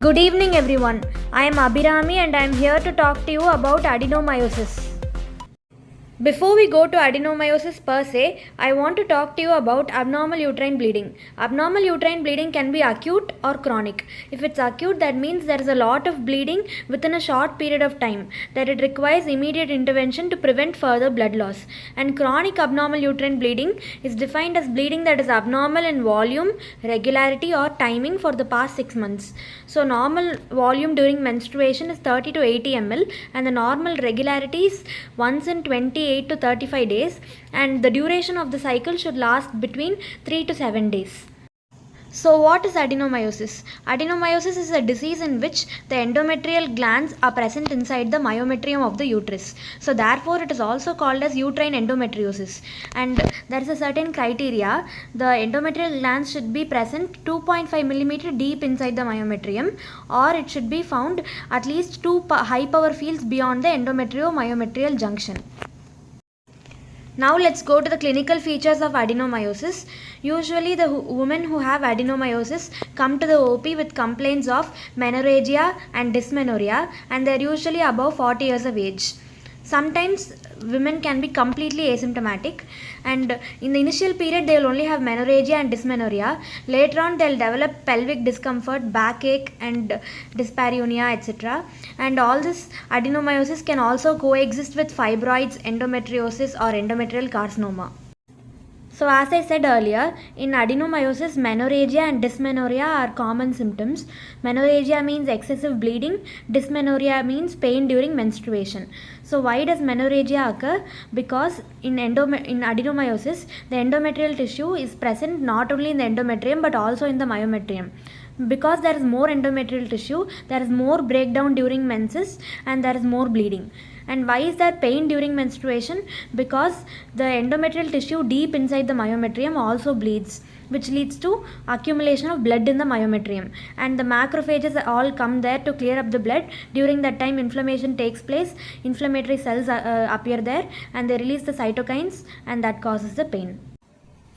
Good evening everyone. I am Abhirami and I am here to talk to you about adenomyosis. Before we go to adenomyosis per se, I want to talk to you about abnormal uterine bleeding. Abnormal uterine bleeding can be acute or chronic. If it's acute, that means there is a lot of bleeding within a short period of time, that it requires immediate intervention to prevent further blood loss. And chronic abnormal uterine bleeding is defined as bleeding that is abnormal in volume, regularity or timing for the past 6 months. So normal volume during menstruation is 30 to 80 ml and the normal regularity is once in 28 to 35 days, and the duration of the cycle should last between 3 to 7 days. So what is adenomyosis? Adenomyosis is a disease in which the endometrial glands are present inside the myometrium of the uterus. So therefore it is also called as uterine endometriosis. And there is a certain criteria. The endometrial glands should be present 2.5 mm deep inside the myometrium, or it should be found at least 2 high power fields beyond the endometrio-myometrial junction. Now let's go to the clinical features of adenomyosis. Usually the women who have adenomyosis come to the OP with complaints of menorrhagia and dysmenorrhea, and they are usually above 40 years of age. Sometimes women can be completely asymptomatic, and in the initial period they will only have menorrhagia and dysmenorrhea. Later on they will develop pelvic discomfort, backache and dyspareunia, etc. And all this adenomyosis can also coexist with fibroids, endometriosis or endometrial carcinoma. So as I said earlier, in adenomyosis, menorrhagia and dysmenorrhea are common symptoms. Menorrhagia means excessive bleeding, dysmenorrhea means pain during menstruation. So why does menorrhagia occur? Because in adenomyosis, the endometrial tissue is present not only in the endometrium but also in the myometrium. Because there is more endometrial tissue, there is more breakdown during menses and there is more bleeding. And why is there pain during menstruation? Because the endometrial tissue deep inside the myometrium also bleeds, which leads to accumulation of blood in the myometrium, and the macrophages all come there to clear up the blood. During that time inflammation takes place, inflammatory cells appear there and they release the cytokines, and that causes the pain.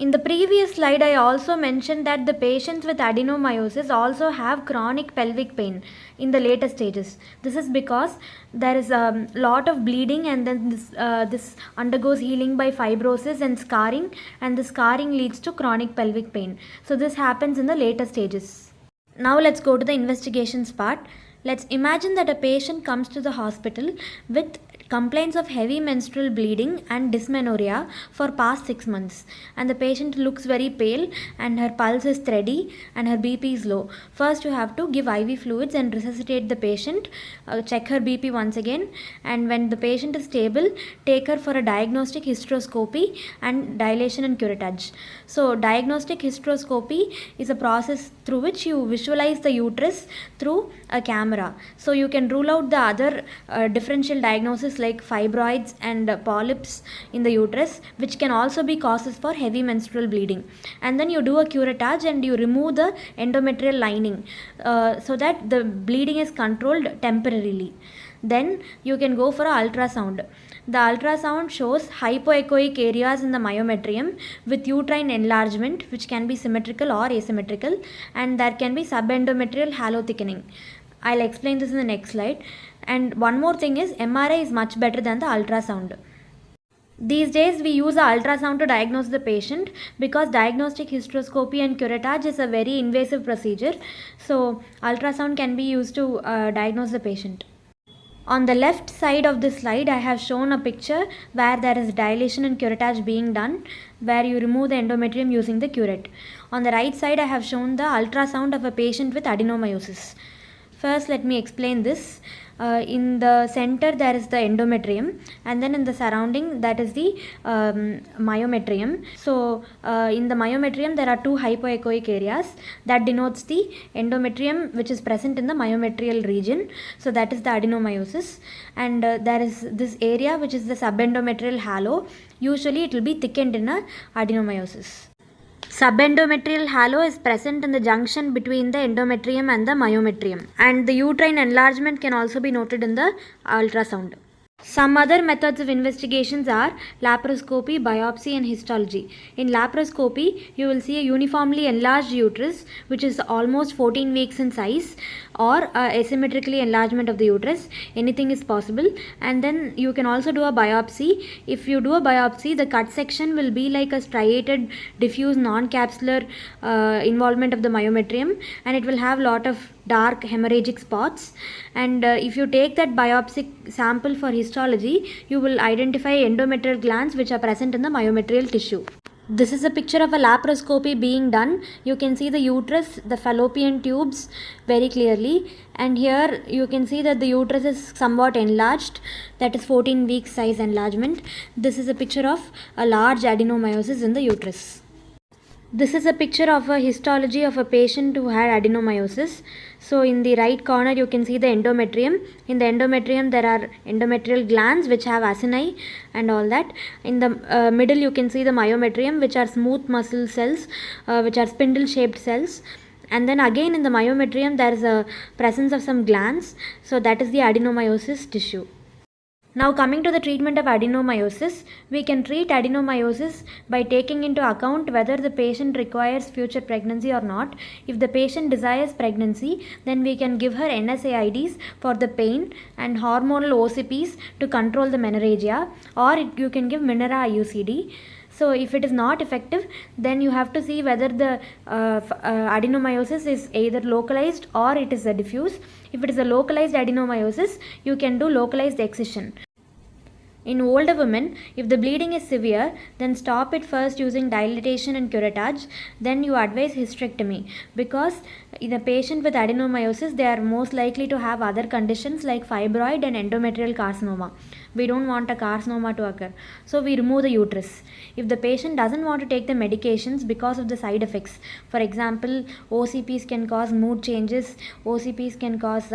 In the previous slide, I also mentioned that the patients with adenomyosis also have chronic pelvic pain in the later stages. This is because there is a lot of bleeding, and then this undergoes healing by fibrosis and scarring, and the scarring leads to chronic pelvic pain. So this happens in the later stages. Now let's go to the investigations part. Let's imagine that a patient comes to the hospital with complaints of heavy menstrual bleeding and dysmenorrhea for past 6 months, and the patient looks very pale and her pulse is steady and her BP is low. First you have to give IV fluids and resuscitate the patient, check her BP once again, and when the patient is stable, take her for a diagnostic hysteroscopy and dilation and curettage. So diagnostic hysteroscopy is a process through which you visualize the uterus through a camera. So you can rule out the other differential diagnosis like fibroids and polyps in the uterus, which can also be causes for heavy menstrual bleeding. And then you do a curettage and you remove the endometrial lining so that the bleeding is controlled temporarily. Then you can go for an ultrasound. The ultrasound shows hypoechoic areas in the myometrium with uterine enlargement, which can be symmetrical or asymmetrical, and there can be subendometrial halo thickening. I'll explain this in the next slide. And one more thing is, MRI is much better than the ultrasound. These days we use the ultrasound to diagnose the patient because diagnostic hysteroscopy and curettage is a very invasive procedure. So ultrasound can be used to diagnose the patient. On the left side of this slide, I have shown a picture where there is dilation and curettage being done, where you remove the endometrium using the curette. On the right side, I have shown the ultrasound of a patient with adenomyosis. First, let me explain this. In the center there is the endometrium, and then in the surrounding that is the myometrium. So in the myometrium there are two hypoechoic areas that denotes the endometrium which is present in the myometrial region. So that is the adenomyosis, and there is this area which is the subendometrial halo. Usually it will be thickened in a adenomyosis. Subendometrial halo is present in the junction between the endometrium and the myometrium, and the uterine enlargement can also be noted in the ultrasound. Some other methods of investigations are laparoscopy, biopsy, and histology. In laparoscopy, you will see a uniformly enlarged uterus which is almost 14 weeks in size, or asymmetrically enlargement of the uterus. Anything is possible. And then you can also do a biopsy. If you do a biopsy, the cut section will be like a striated, diffuse, non-capsular involvement of the myometrium, and it will have lot of dark hemorrhagic spots. And if you take that biopsy sample for histology, you will identify endometrial glands which are present in the myometrial tissue. This is a picture of a laparoscopy being done. You can see the uterus, the fallopian tubes very clearly, and here you can see that the uterus is somewhat enlarged, that is 14 weeks size enlargement. This is a picture of a large adenomyosis in the uterus. This is a picture of a histology of a patient who had adenomyosis. So in the right corner you can see the endometrium. In the endometrium there are endometrial glands which have acini and all that. In the middle you can see the myometrium, which are smooth muscle cells, which are spindle shaped cells. And then again in the myometrium there is a presence of some glands. So that is the adenomyosis tissue. Now coming to the treatment of adenomyosis, we can treat adenomyosis by taking into account whether the patient requires future pregnancy or not. If the patient desires pregnancy, then we can give her NSAIDs for the pain and hormonal OCPs to control the menorrhagia, or you can give Minera IUCD. So if it is not effective, then you have to see whether the adenomyosis is either localized or it is a diffuse. If it is a localized adenomyosis, you can do localized excision. In older women, if the bleeding is severe, then stop it first using dilatation and curettage. Then you advise hysterectomy, because in a patient with adenomyosis, they are most likely to have other conditions like fibroid and endometrial carcinoma. We don't want a carcinoma to occur, so we remove the uterus. If the patient doesn't want to take the medications because of the side effects, for example, OCPs can cause mood changes, OCPs can cause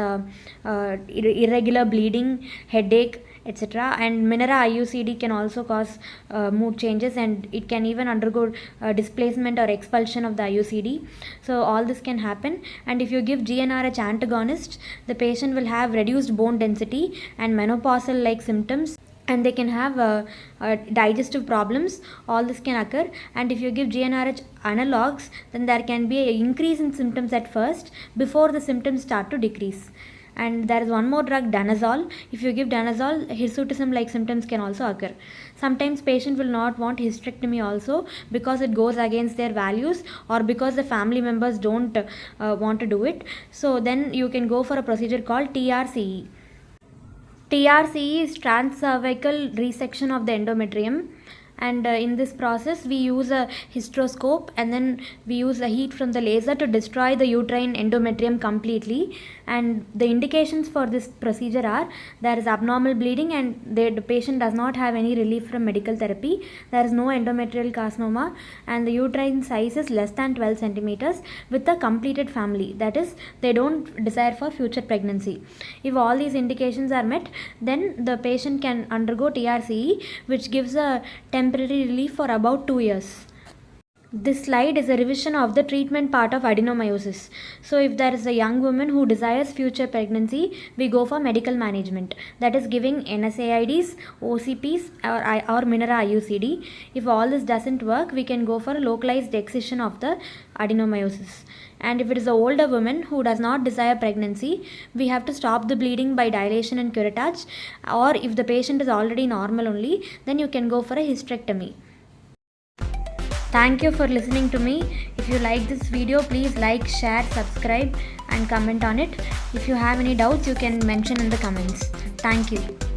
irregular bleeding, headache, etc. And Minera IUCD can also cause mood changes, and it can even undergo displacement or expulsion of the IUCD. So all this can happen. And if you give GnRH antagonist, the patient will have reduced bone density and menopausal like symptoms, and they can have digestive problems. All this can occur. And if you give GnRH analogs, then there can be an increase in symptoms at first before the symptoms start to decrease. And there is one more drug, danazol. If you give danazol, hirsutism like symptoms can also occur. Sometimes patient will not want hysterectomy also because it goes against their values, or because the family members don't want to do it. So then you can go for a procedure called TRCE. TRCE is transcervical resection of the endometrium. And in this process we use a hysteroscope, and then we use a heat from the laser to destroy the uterine endometrium completely. And the indications for this procedure are: there is abnormal bleeding and the patient does not have any relief from medical therapy, there is no endometrial carcinoma, and the uterine size is less than 12 centimeters with a completed family, that is, they don't desire for future pregnancy. If all these indications are met, then the patient can undergo TRCE, which gives a temporary relief for about 2 years. This slide is a revision of the treatment part of adenomyosis. So if there is a young woman who desires future pregnancy, we go for medical management, that is giving NSAIDs, OCPs, or Minera IUCD. If all this doesn't work, we can go for a localized excision of the adenomyosis. And if it is an older woman who does not desire pregnancy, we have to stop the bleeding by dilation and curettage, or if the patient is already normal only, then you can go for a hysterectomy. Thank you for listening to me. If you like this video, please like, share, subscribe and comment on it. If you have any doubts, you can mention in the comments. Thank you.